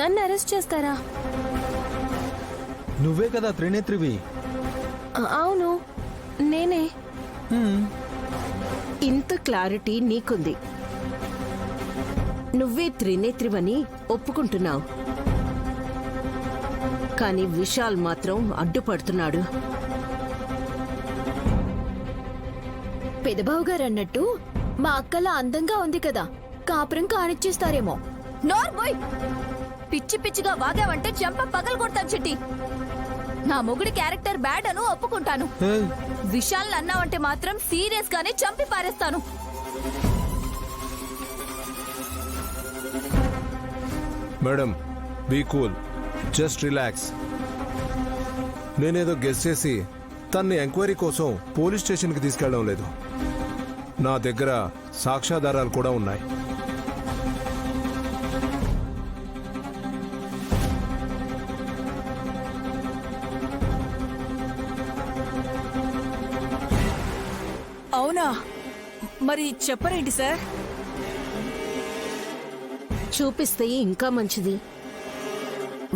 నన్ను అరెస్ట్ చేస్తారా? నువ్వే కదా త్రినేత్రివి. అవును, నేనే. ఇంత క్లారిటీ నీకుంది. నువ్వే త్రినేత్రివని ఒప్పుకుంటున్నావు, కానీ విశాల్ మాత్రం అడ్డుపడుతున్నాడు. పెదబావు గారు అన్నట్టు మా అక్కలా అందంగా ఉంది కదా, కాపురం కానిచ్చేస్తారేమో. నోర్బోయ్, పిచ్చి పిచ్చిగా వాగావంటే చెంప పగలు కొడతాను చిట్టి. నా మొగుడి క్యారెక్టర్ బ్యాడ్ అను ఒప్పుకుంటాను. విశాల్ అన్నావంటే మాత్రం సీరియస్ గానే చంపి పారేస్తాను. Madam, be cool, just relax. నేనేదో గెస్ చేసి తన్ని ఎంక్వైరీ కోసం పోలీస్ స్టేషన్కి తీసుకెళ్ళడం లేదు. నా దగ్గర సాక్ష్యాధారాలు కూడా ఉన్నాయి. అవునా? మరి చెప్పరేంటి సార్? చూపిస్తే ఇంకా మంచిది.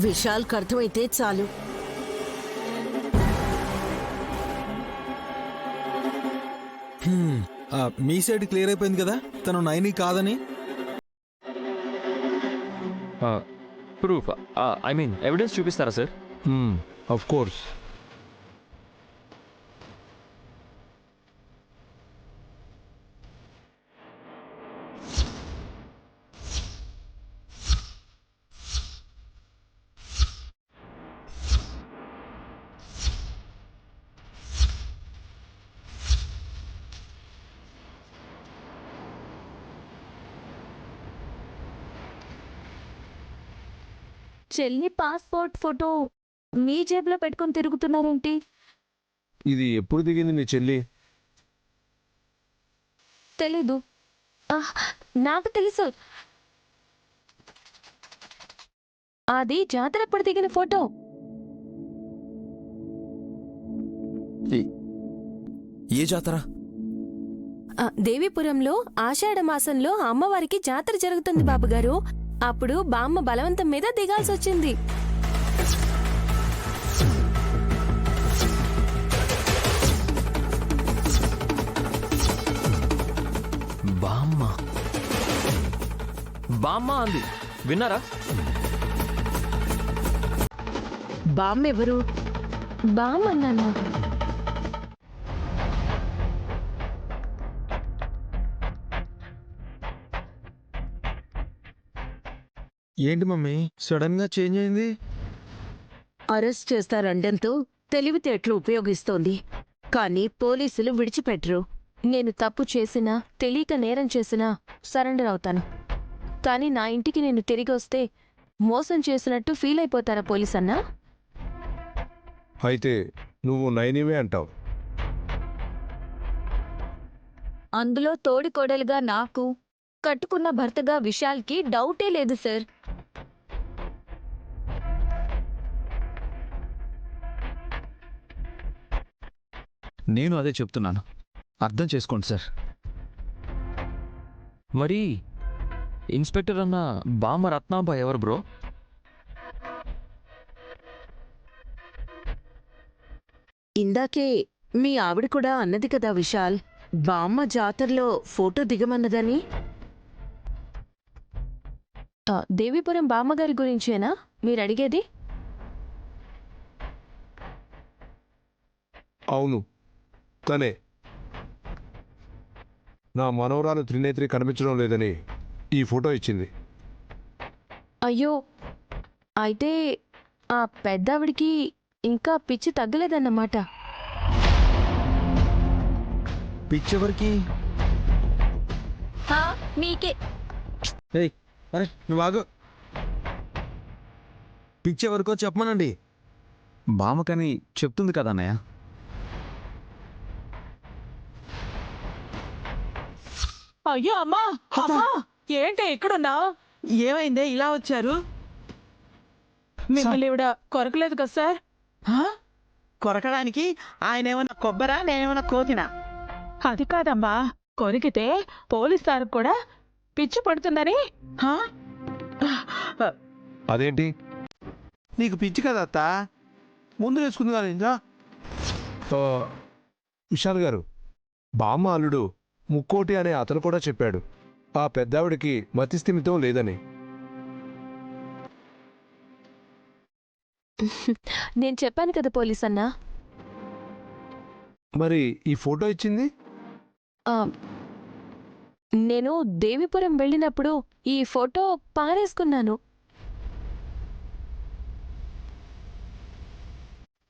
విశాల్కి అర్థమైతే చాలు. మీ సైడ్ క్లియర్ అయిపోయింది కదా తను నైని కాదని. ప్రూఫ్, ఐ మీన్ ఎవిడెన్స్ చూపిస్తారా సార్? Of course. చెల్లి పాస్పోర్ట్ ఫోటో మీ జేబులో పెట్టుకుని తిరుగుతున్నారేంటి? ఇది ఎప్పుడు దిగింది నీ చెల్లి? తెలీదు. నాకు తెలుసు, అది జాతరప్పుడు దిగిన ఫోటో. ఏ జాతర? దేవీపురంలో ఆషాఢ మాసంలో అమ్మవారికి జాతర జరుగుతుంది బాబుగారు. అప్పుడు బామ్మ బలవంతం మీద దిగాల్సి వచ్చింది. బామ్మ బామ్మ అంది, విన్నారా? బామ్మ ఎవరు? బామ్మ అన్నాను. ఏంటి మమ్మీ సడన్ గా చేంజ్ అయింది? అరెస్ట్ చేస్తారండంతో తెలివితేటలు ఉపయోగిస్తోంది, కానీ పోలీసులు విడిచిపెట్టరు. నేను తప్పు చేసినా తెలియక నేరం చేసినా సరెండర్ అవుతాను. కానీ నా ఇంటికి నేను తిరిగి వస్తే మోసం చేసినట్టు ఫీల్ అయిపోతారా పోలీస్ అన్నా? అయితే నువ్వు నైనివే అంటావు. అందులో తోడికోడలుగా నాకు, కట్టుకున్న భర్తగా విశాల్కి డౌటే లేదు సార్. నేను అదే చెప్తున్నాను, అర్థం చేసుకోండి సార్. మరి ఇన్స్పెక్టర్ అన్న బామ్మ రత్నాంబ ఎవరు బ్రో? ఇందాకే మీ ఆవిడ కూడా అన్నది కదా విశాల్, బామ్మ జాతరలో ఫోటో దిగమన్నదని. దేవీపురం బామ్మగారి గురించేనా మీరు అడిగేది? అవును, తనే. నా మనవరాలు త్రినేత్రి కనిపించడం లేదని ఈ ఫోటో ఇచ్చింది. అయ్యో, అయితే ఆ పెద్దావిడికి ఇంకా పిచ్చి తగ్గలేదన్నమాట. పిచ్చెవరికి? మీకే. ఏయ్ అరే నువ్వు ఆగు. పిచ్చెవరికో చెప్పమనండి. బామ్మకని చెప్తుంది కదా అన్నయ్య. అయ్యో అమ్మా, అమ్మా, ఏంటి ఎక్కడున్నా? ఏమైందే ఇలా వచ్చారు? మిమ్మల్ని ఇవిడ కొరకలేదు కదా సార్? కొరకడానికి ఆయన ఏమన్నా కొబ్బరా, నేనేమన్నా కోతినా? అది కాదమ్మా, కొరికితే పోలీస్ సార్ కూడా పిచ్చి పడుతుందని. అదేంటి? నీకు పిచ్చి కదా అత్త, ముందు వేసుకుంది కానీ ఇంకా. ఆ, విశాల్ గారు, బామ్మ అల్లుడు ముక్కోటి అనే అతను కూడా చెప్పాడు ఆ పెద్దావిడికి మతిస్థిమితం లేదని. నేను చెప్పాను కదా పోలీస్ అన్నా. మరి ఈ ఫోటో ఇచ్చింది? ఆ, నేను దేవిపురం వెళ్ళినప్పుడు ఈ ఫోటో పారేసుకున్నాను.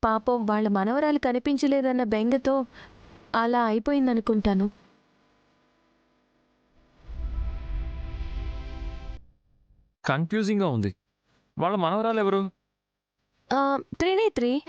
పాపం వాళ్ళ మనవరాలు కనిపించలేదన్న బెంగతో అలా అయిపోయిందనుకుంటాను. కన్ఫ్యూజింగ్గా ఉంది. వాళ్ళ మనవరాలు ఎవరు? త్రినేత్రి